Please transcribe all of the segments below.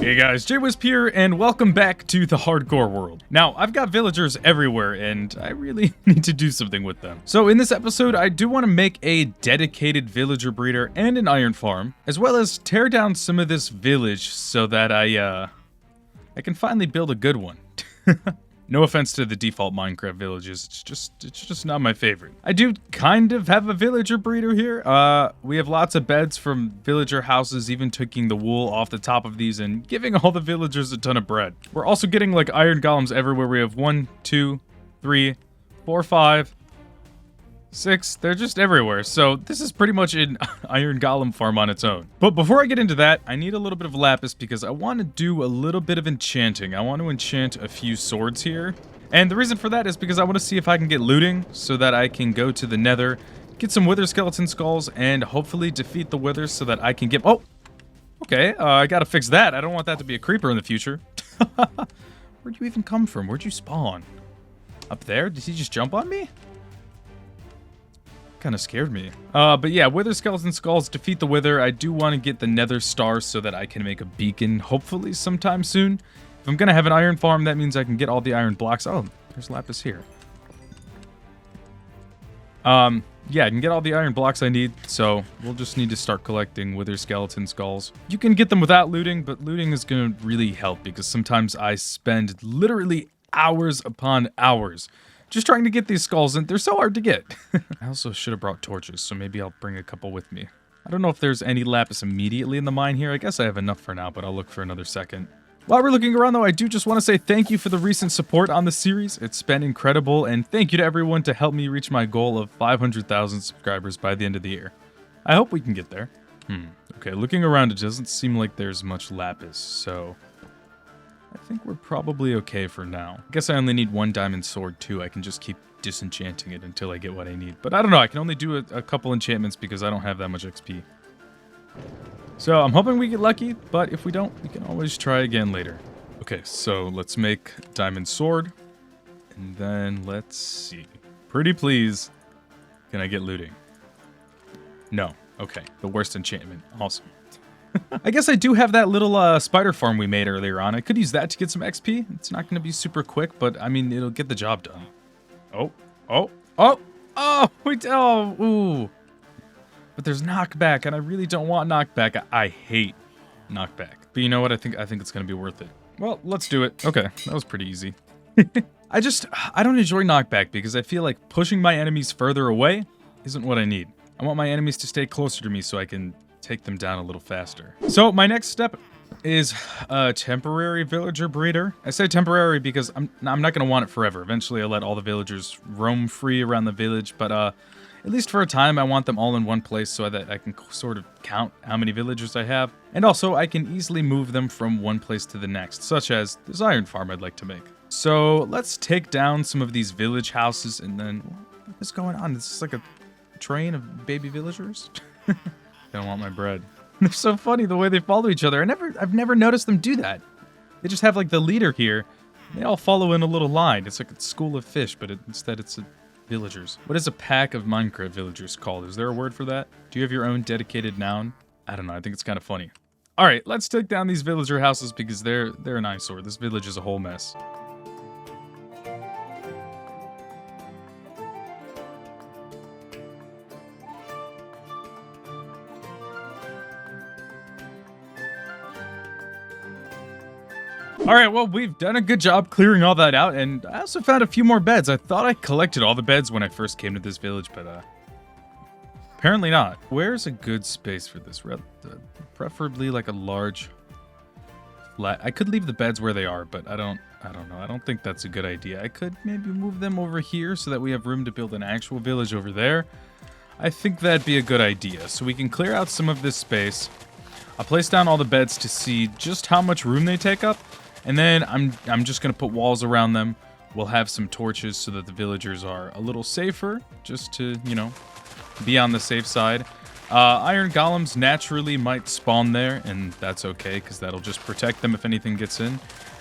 Hey guys, JWhisp here, and welcome back to the hardcore world. Now, I've got villagers everywhere, and I really need to do something with them. So in this episode, I do want to make a dedicated villager breeder and an iron farm, as well as tear down some of this village so that I can finally build a good one. No offense to the default Minecraft villages, it's just not my favorite. I do kind of have a villager breeder here. We have lots of beds from villager houses, even taking the wool off the top of these and giving all the villagers a ton of bread. We're also getting like iron golems everywhere. We have 1, 2, 3, 4, 5, 6. They're just everywhere. So this is pretty much an iron golem farm on its own. But before I get into that, I need a little bit of lapis because I want to do a little bit of enchanting. I want to enchant a few swords here. And the reason for that is because I want to see if I can get looting so that I can go to the nether, get some wither skeleton skulls, and hopefully defeat the withers so that I can get... Oh! Okay, I gotta fix that. I don't want that to be a creeper in the future. Where'd you even come from? Where'd you spawn? Up there? Did he just jump on me? Kind of scared me. But yeah, wither skeleton skulls, defeat the wither. I do want to get the nether stars so that I can make a beacon, hopefully sometime soon. If I'm gonna have an iron farm, that means I can get all the iron blocks. Oh, there's lapis here. Yeah, I can get all the iron blocks I need, so we'll just need to start collecting wither skeleton skulls. You can get them without looting, but looting is gonna really help because sometimes I spend literally hours upon hours just trying to get these skulls, and they're so hard to get. I also should have brought torches, so maybe I'll bring a couple with me. I don't know if there's any lapis immediately in the mine here. I guess I have enough for now, but I'll look for another second. While we're looking around, though, I do just want to say thank you for the recent support on the series. It's been incredible, and thank you to everyone to help me reach my goal of 500,000 subscribers by the end of the year. I hope we can get there. Okay, looking around, it doesn't seem like there's much lapis, so I think we're probably okay for now. I guess I only need 1 diamond sword too. I can just keep disenchanting it until I get what I need. But I don't know, I can only do a couple enchantments because I don't have that much XP. So I'm hoping we get lucky, but if we don't, we can always try again later. Okay, so let's make diamond sword. And then let's see. Pretty please, can I get looting? No. Okay, the worst enchantment. Awesome. I guess I do have that little spider farm we made earlier on. I could use that to get some XP. It's not going to be super quick, but I mean, it'll get the job done. Ooh. But there's knockback, and I really don't want knockback. I hate knockback. But you know what? I think it's going to be worth it. Well, let's do it. Okay, that was pretty easy. I don't enjoy knockback because I feel like pushing my enemies further away isn't what I need. I want my enemies to stay closer to me so I can take them down a little faster. So my next step is a temporary villager breeder. I say temporary because I'm not going to want it forever. Eventually I'll let all the villagers roam free around the village, but at least for a time I want them all in one place so that I can sort of count how many villagers I have. And also I can easily move them from one place to the next, such as this iron farm I'd like to make. So let's take down some of these village houses and then... What is going on? This is like a train of baby villagers? They don't want my bread. They're so funny the way they follow each other. I've never noticed them do that. They just have like the leader here. They all follow in a little line. It's like a school of fish, but instead it's villagers. What is a pack of Minecraft villagers called? Is there a word for that? Do you have your own dedicated noun? I don't know. I think it's kind of funny. All right, let's take down these villager houses because they're an eyesore. This village is a whole mess. Alright, well, we've done a good job clearing all that out, and I also found a few more beds. I thought I collected all the beds when I first came to this village, but apparently not. Where's a good space for this? Preferably like a large flat. I could leave the beds where they are, but I don't know. I don't think that's a good idea. I could maybe move them over here so that we have room to build an actual village over there. I think that'd be a good idea. So we can clear out some of this space. I'll place down all the beds to see just how much room they take up. And then I'm just going to put walls around them. We'll have some torches so that the villagers are a little safer, just to, you know, be on the safe side. Iron golems naturally might spawn there, and that's okay, because that'll just protect them if anything gets in.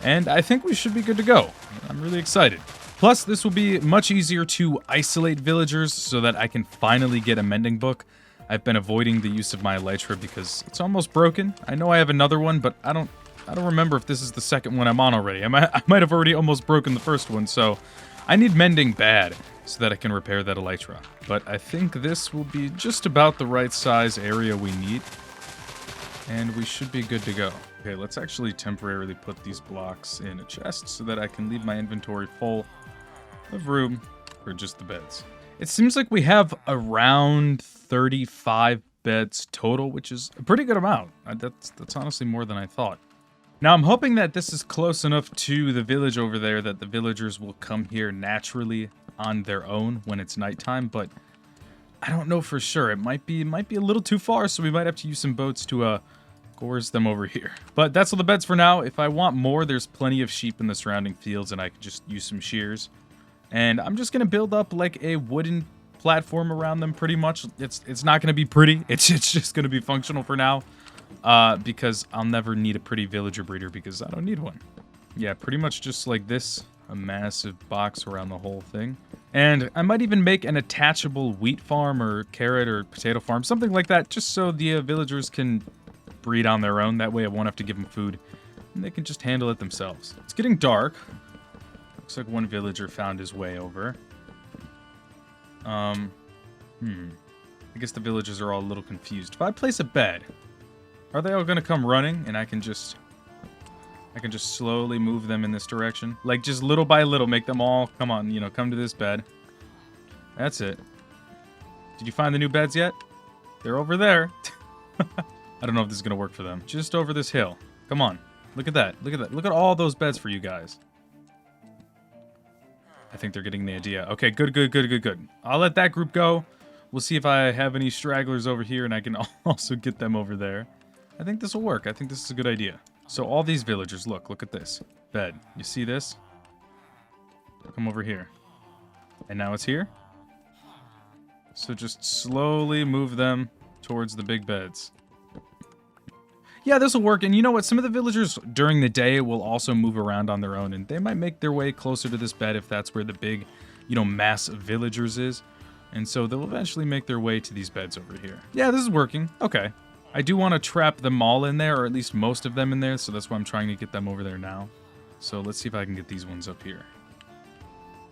And I think we should be good to go. I'm really excited. Plus, this will be much easier to isolate villagers so that I can finally get a mending book. I've been avoiding the use of my elytra because it's almost broken. I know I have another one, but I don't I don't remember if this is the second one I'm on already. I might have already almost broken the first one, so I need mending bad so that I can repair that elytra. But I think this will be just about the right size area we need, and we should be good to go. Okay, let's actually temporarily put these blocks in a chest so that I can leave my inventory full of room for just the beds. It seems like we have around 35 beds total, which is a pretty good amount. That's honestly more than I thought. Now, I'm hoping that this is close enough to the village over there that the villagers will come here naturally on their own when it's nighttime, but I don't know for sure. It might be a little too far, so we might have to use some boats to coerce them over here. But that's all the beds for now. If I want more, there's plenty of sheep in the surrounding fields, and I can just use some shears. And I'm just gonna build up like a wooden platform around them pretty much. It's not gonna be pretty. It's just gonna be functional for now. Because I'll never need a pretty villager breeder because I don't need one. Yeah, pretty much just like this. A massive box around the whole thing. And I might even make an attachable wheat farm or carrot or potato farm, something like that, just so the villagers can breed on their own. That way I won't have to give them food, and they can just handle it themselves. It's getting dark. Looks like one villager found his way over. I guess the villagers are all a little confused. If I place a bed, are they all gonna come running, and I can just slowly move them in this direction? Like, just little by little, make them all, come on, you know, come to this bed. That's it. Did you find the new beds yet? They're over there. I don't know if this is gonna work for them. Just over this hill. Come on. Look at that. Look at that. Look at all those beds for you guys. I think they're getting the idea. Okay, good. I'll let that group go. We'll see if I have any stragglers over here, and I can also get them over there. I think this will work. I think this is a good idea. So all these villagers, look at this. Bed. You see this? Come over here. And now it's here. So just slowly move them towards the big beds. Yeah, this will work. And you know what? Some of the villagers during the day will also move around on their own, and they might make their way closer to this bed if that's where the big, you know, mass of villagers is. And so they'll eventually make their way to these beds over here. Yeah, this is working. Okay. I do want to trap them all in there, or at least most of them in there, so that's why I'm trying to get them over there now. So let's see if I can get these ones up here.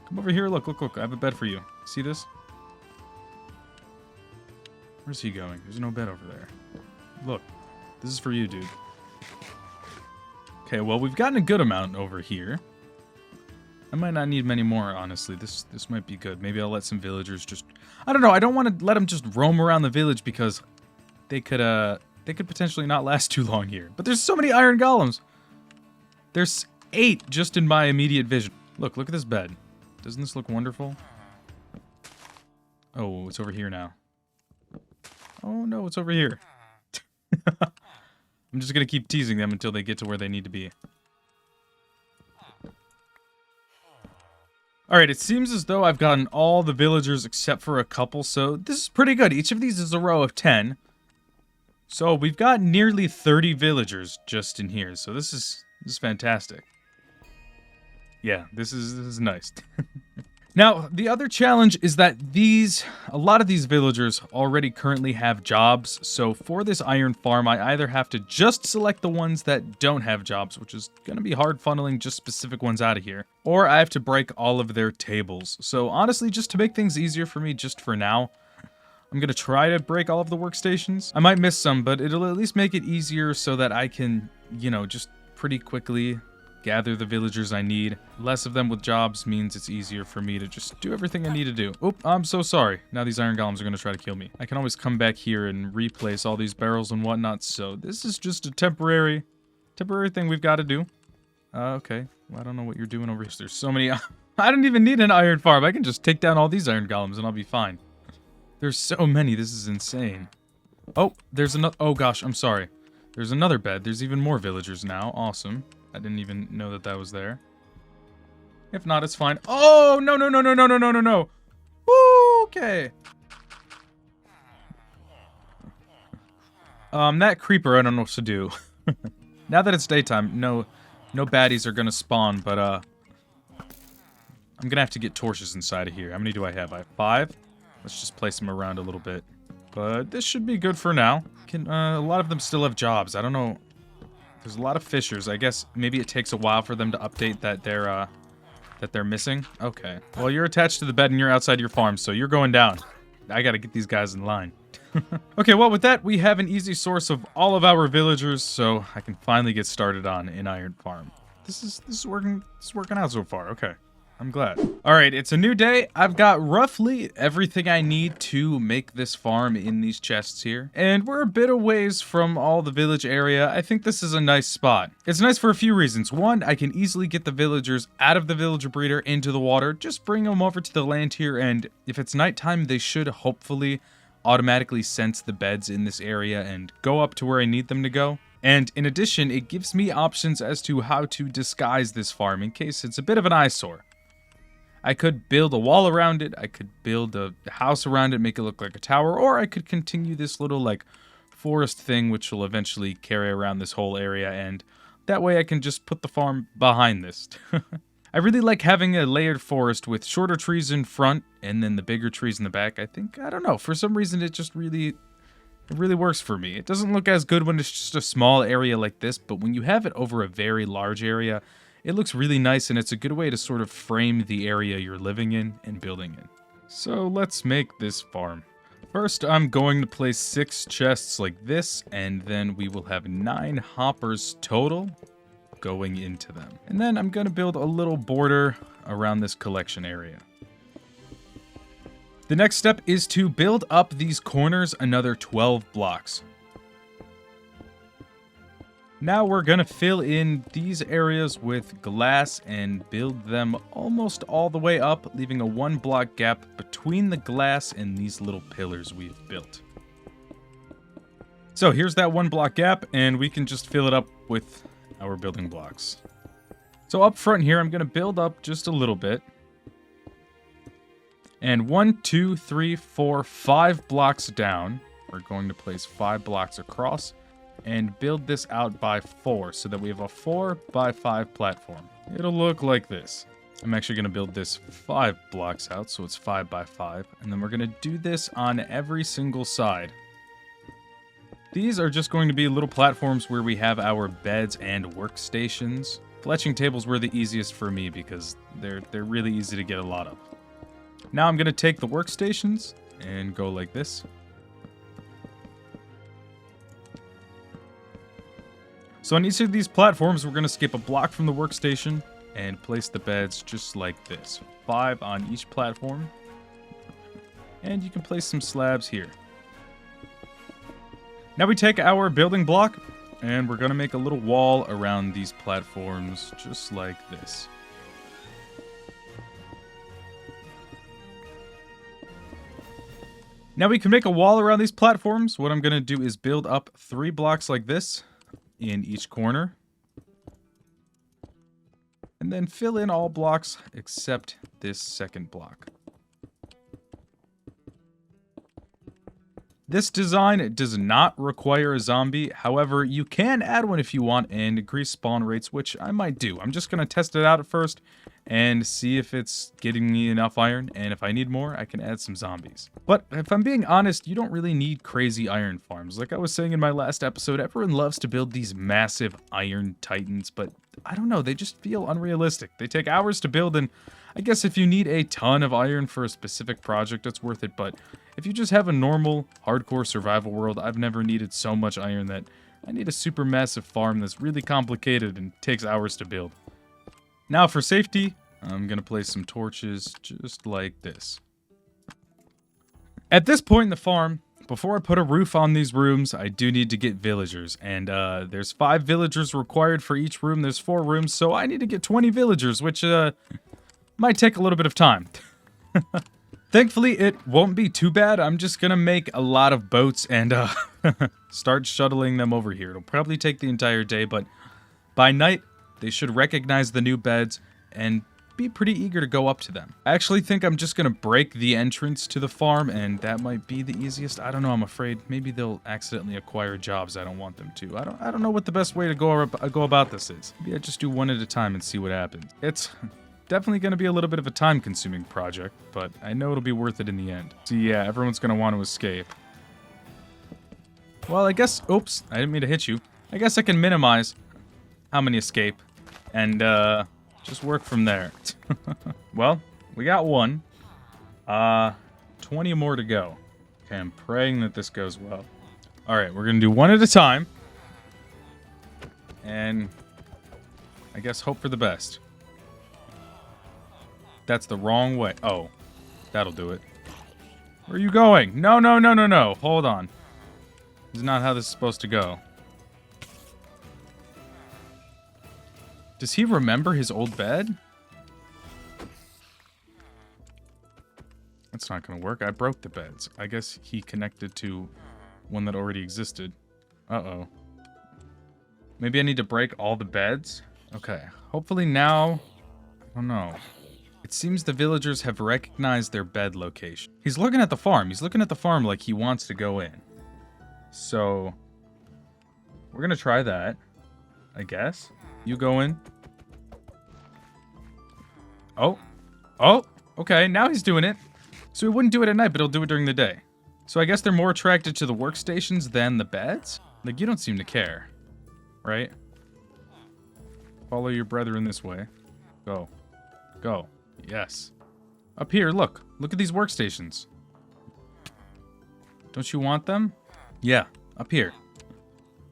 Come over here. Look. I have a bed for you. See this? Where's he going? There's no bed over there. Look. This is for you, dude. Okay, well, we've gotten a good amount over here. I might not need many more, honestly. This might be good. Maybe I'll let some villagers just... I don't know. I don't want to let them just roam around the village because they could potentially not last too long here. But there's so many iron golems. There's 8 just in my immediate vision. Look at this bed. Doesn't this look wonderful? Oh, it's over here now. Oh, no, it's over here. I'm just gonna keep teasing them until they get to where they need to be. Alright, it seems as though I've gotten all the villagers except for a couple, so this is pretty good. Each of these is a row of 10. So we've got nearly 30 villagers just in here, so this is fantastic. Yeah, this is nice. Now, the other challenge is that a lot of these villagers already currently have jobs, so for this iron farm, I either have to just select the ones that don't have jobs, which is going to be hard funneling just specific ones out of here, or I have to break all of their tables. So honestly, just to make things easier for me just for now, I'm going to try to break all of the workstations. I might miss some, but it'll at least make it easier so that I can, you know, just pretty quickly gather the villagers I need. Less of them with jobs means it's easier for me to just do everything I need to do. Oop, I'm so sorry. Now these iron golems are going to try to kill me. I can always come back here and replace all these barrels and whatnot, so this is just a temporary thing we've got to do. Okay. Well, I don't know what you're doing over here. There's so many... I don't even need an iron farm. I can just take down all these iron golems and I'll be fine. There's so many. This is insane. Oh, there's another... Oh, gosh, I'm sorry. There's another bed. There's even more villagers now. Awesome. I didn't even know that was there. If not, it's fine. Oh, no. Woo, okay. That creeper, I don't know what to do. Now that it's daytime, no baddies are gonna spawn, but, I'm gonna have to get torches inside of here. How many do I have? I have 5. Let's just place them around a little bit. But this should be good for now. A lot of them still have jobs. I don't know There's a lot of fishers. I guess maybe it takes a while for them to update that they're missing. Okay. Well, you're attached to the bed and you're outside your farm, so you're going down. I gotta get these guys in line. Okay, well, with that, we have an easy source of all of our villagers, so I can finally get started on an iron farm. This is working out so far. Okay. I'm glad. All right, it's a new day. I've got roughly everything I need to make this farm in these chests here. And we're a bit a ways from all the village area. I think this is a nice spot. It's nice for a few reasons. One, I can easily get the villagers out of the villager breeder into the water. Just bring them over to the land here, and if it's nighttime, they should hopefully automatically sense the beds in this area and go up to where I need them to go. And in addition, it gives me options as to how to disguise this farm in case it's a bit of an eyesore. I could build a wall around it, I could build a house around it, make it look like a tower, or I could continue this little, like, forest thing, which will eventually carry around this whole area, and that way I can just put the farm behind this. I really like having a layered forest with shorter trees in front, and then the bigger trees in the back. I don't know, for some reason it just really works for me. It doesn't look as good when it's just a small area like this, but when you have it over a very large area, it looks really nice, and it's a good way to sort of frame the area you're living in and building in. So let's make this farm. First, I'm going to place 6 chests like this, and then we will have 9 hoppers total going into them. And then I'm going to build a little border around this collection area. The next step is to build up these corners another 12 blocks. Now we're going to fill in these areas with glass and build them almost all the way up, leaving a 1 block gap between the glass and these little pillars we've built. So here's that 1 block gap, and we can just fill it up with our building blocks. So up front here, I'm going to build up just a little bit. And 1, 2, 3, 4, 5 blocks down, we're going to place 5 blocks across and build this out by 4 so that we have a 4 by 5 platform. It'll look like this. I'm actually going to build this 5 blocks out, so it's 5 by 5, and then we're going to do this on every single side. These are just going to be little platforms where we have our beds and workstations. Fletching tables were the easiest for me because they're really easy to get a lot of. Now I'm going to take the workstations and go like this. So on each of these platforms, we're going to skip a block from the workstation and place the beds just like this. 5 on each platform. And you can place some slabs here. Now we take our building block and we're going to make a little wall around these platforms just like this. Now we can make a wall around these platforms. What I'm going to do is build up 3 blocks like this in each corner. And then fill in all blocks except this second block. This design does not require a zombie. However, you can add one if you want and increase spawn rates, which I might do. I'm just going to test it out at first and see if it's getting me enough iron. And if I need more, I can add some zombies. But if I'm being honest, you don't really need crazy iron farms. Like I was saying in my last episode, everyone loves to build these massive iron titans, but I don't know, they just feel unrealistic. They take hours to build, and I guess if you need a ton of iron for a specific project, it's worth it. But if you just have a normal, hardcore survival world, I've never needed so much iron that I need a super massive farm that's really complicated and takes hours to build. Now for safety, I'm going to place some torches just like this. At this point in the farm, before I put a roof on these rooms, I do need to get villagers. And there's 5 villagers required for each room. There's 4 rooms, so I need to get 20 villagers, which might take a little bit of time. Thankfully, it won't be too bad. I'm just going to make a lot of boats and start shuttling them over here. It'll probably take the entire day, but by night, they should recognize the new beds and be pretty eager to go up to them. I actually think I'm just going to break the entrance to the farm, and that might be the easiest. I don't know. I'm afraid maybe they'll accidentally acquire jobs I don't want them to. I don't know what the best way to go about this is. Maybe I just do one at a time and see what happens. It's definitely going to be a little bit of a time-consuming project, but I know it'll be worth it in the end. So yeah, everyone's going to want to escape. Well, I guess... Oops, I didn't mean to hit you. I guess I can minimize. how many escape, and just work from there. Well, we got one. 20 more to go. Okay, I'm praying that this goes well. All right, we're gonna do one at a time, and I guess hope for the best. That's the wrong way. Oh, that'll do it. Where are you going? No, no, no, no, no. Hold on. This is not how this is supposed to go. Does he remember his old bed? That's not going to work. I broke the beds. I guess he connected to one that already existed. Uh-oh. Maybe I need to break all the beds? Okay. Hopefully now... I don't know. It seems the villagers have recognized their bed location. He's looking at the farm. He's looking at the farm like he wants to go in. So... we're going to try that. I guess. You go in. Oh. Oh. Okay, now he's doing it. So he wouldn't do it at night, but he'll do it during the day. So I guess they're more attracted to the workstations than the beds? Like, you don't seem to care. Right? Follow your brethren this way. Go. Go. Yes. Up here, look. Look at these workstations. Don't you want them? Yeah, up here.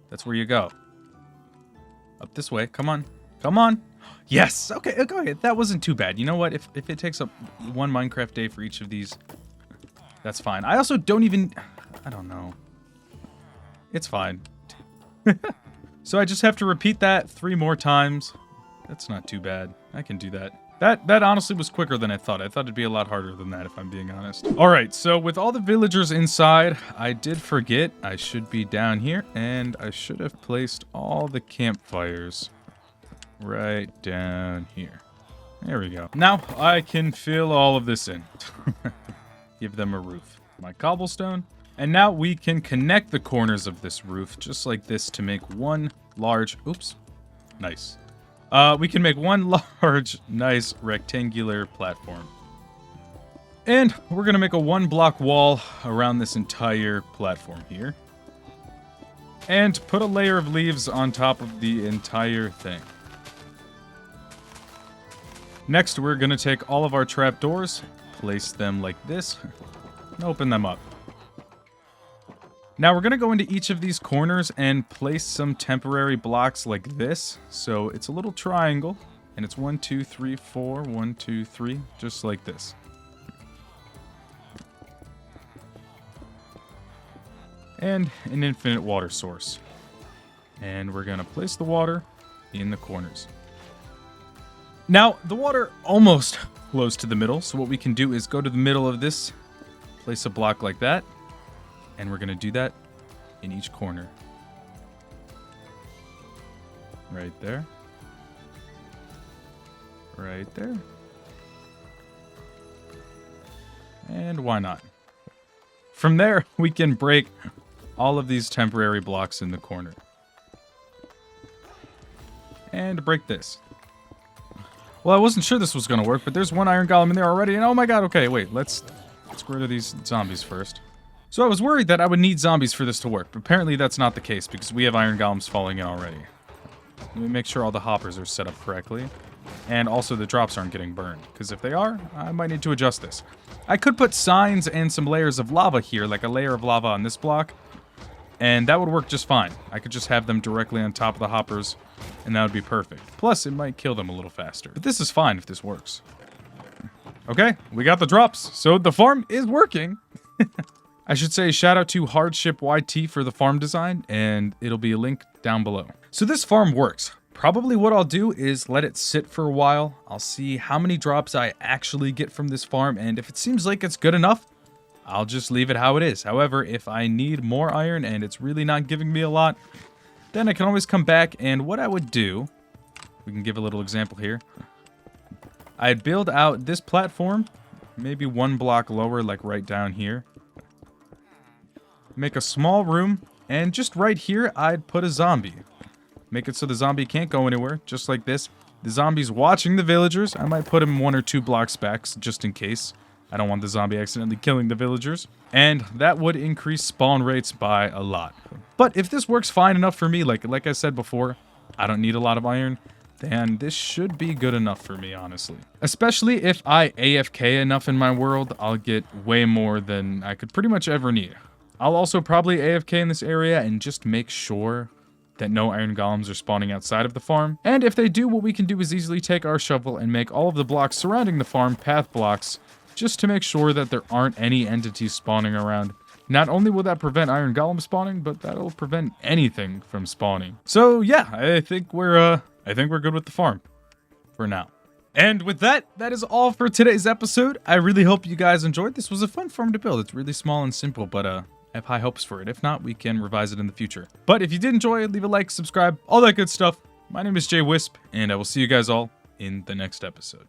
That's where you go. Up this way. Come on. Come on. Yes. Okay. Okay. That wasn't too bad. You know what? If it takes up one Minecraft day for each of these, that's fine. I also don't even... I don't know. It's fine. So I just have to repeat that 3 more times. That's not too bad. I can do that. That honestly was quicker than I thought. I thought it'd be a lot harder than that, if I'm being honest. All right, so with all the villagers inside, I did forget I should be down here, and I should have placed all the campfires right down here. There we go. Now I can fill all of this in. Give them a roof. My cobblestone. And now we can connect the corners of this roof just like this to make one large... Oops. Nice. We can make one large, nice rectangular platform. And we're going to make a 1-block wall around this entire platform here. And put a layer of leaves on top of the entire thing. Next, we're going to take all of our trapdoors, place them like this, and open them up. Now we're going to go into each of these corners and place some temporary blocks like this. So it's a little triangle, and it's 1, 2, 3, 4, 1, 2, 3, just like this. And an infinite water source. And we're going to place the water in the corners. Now, the water almost flows to the middle, so what we can do is go to the middle of this, place a block like that, and we're going to do that in each corner. Right there. Right there. And why not? From there, we can break all of these temporary blocks in the corner. And break this. Well, I wasn't sure this was going to work, but there's one iron golem in there already, and oh my god, okay, wait, let's get rid of these zombies first. So I was worried that I would need zombies for this to work, but apparently that's not the case, because we have iron golems falling in already. Let me make sure all the hoppers are set up correctly, and also the drops aren't getting burned, because if they are, I might need to adjust this. I could put signs and some layers of lava here, like a layer of lava on this block, and that would work just fine. I could just have them directly on top of the hoppers, and that would be perfect. Plus, it might kill them a little faster. But this is fine if this works. Okay, we got the drops, so the farm is working. I should say shout out to Hardship YT for the farm design, and it'll be a link down below. So this farm works. Probably what I'll do is let it sit for a while. I'll see how many drops I actually get from this farm, and if it seems like it's good enough, I'll just leave it how it is. However, if I need more iron and it's really not giving me a lot, then I can always come back, and what I would do, we can give a little example here. I'd build out this platform, maybe 1 block lower, like right down here. Make a small room, and just right here, I'd put a zombie. Make it so the zombie can't go anywhere, just like this. The zombie's watching the villagers. I might put him 1 or 2 blocks back, just in case. I don't want the zombie accidentally killing the villagers. And that would increase spawn rates by a lot. But if this works fine enough for me, like I said before, I don't need a lot of iron, then this should be good enough for me, honestly. Especially if I AFK enough in my world, I'll get way more than I could pretty much ever need. I'll also probably AFK in this area and just make sure that no iron golems are spawning outside of the farm. And if they do, what we can do is easily take our shovel and make all of the blocks surrounding the farm path blocks, just to make sure that there aren't any entities spawning around. Not only will that prevent iron golem spawning, but that'll prevent anything from spawning. So yeah, I think we're good with the farm for now. And with that, that is all for today's episode. I really hope you guys enjoyed. This was a fun farm to build. It's really small and simple, but I have high hopes for it. If not, we can revise it in the future. But if you did enjoy, leave a like, subscribe, all that good stuff. My name is JWhisp, and I will see you guys all in the next episode.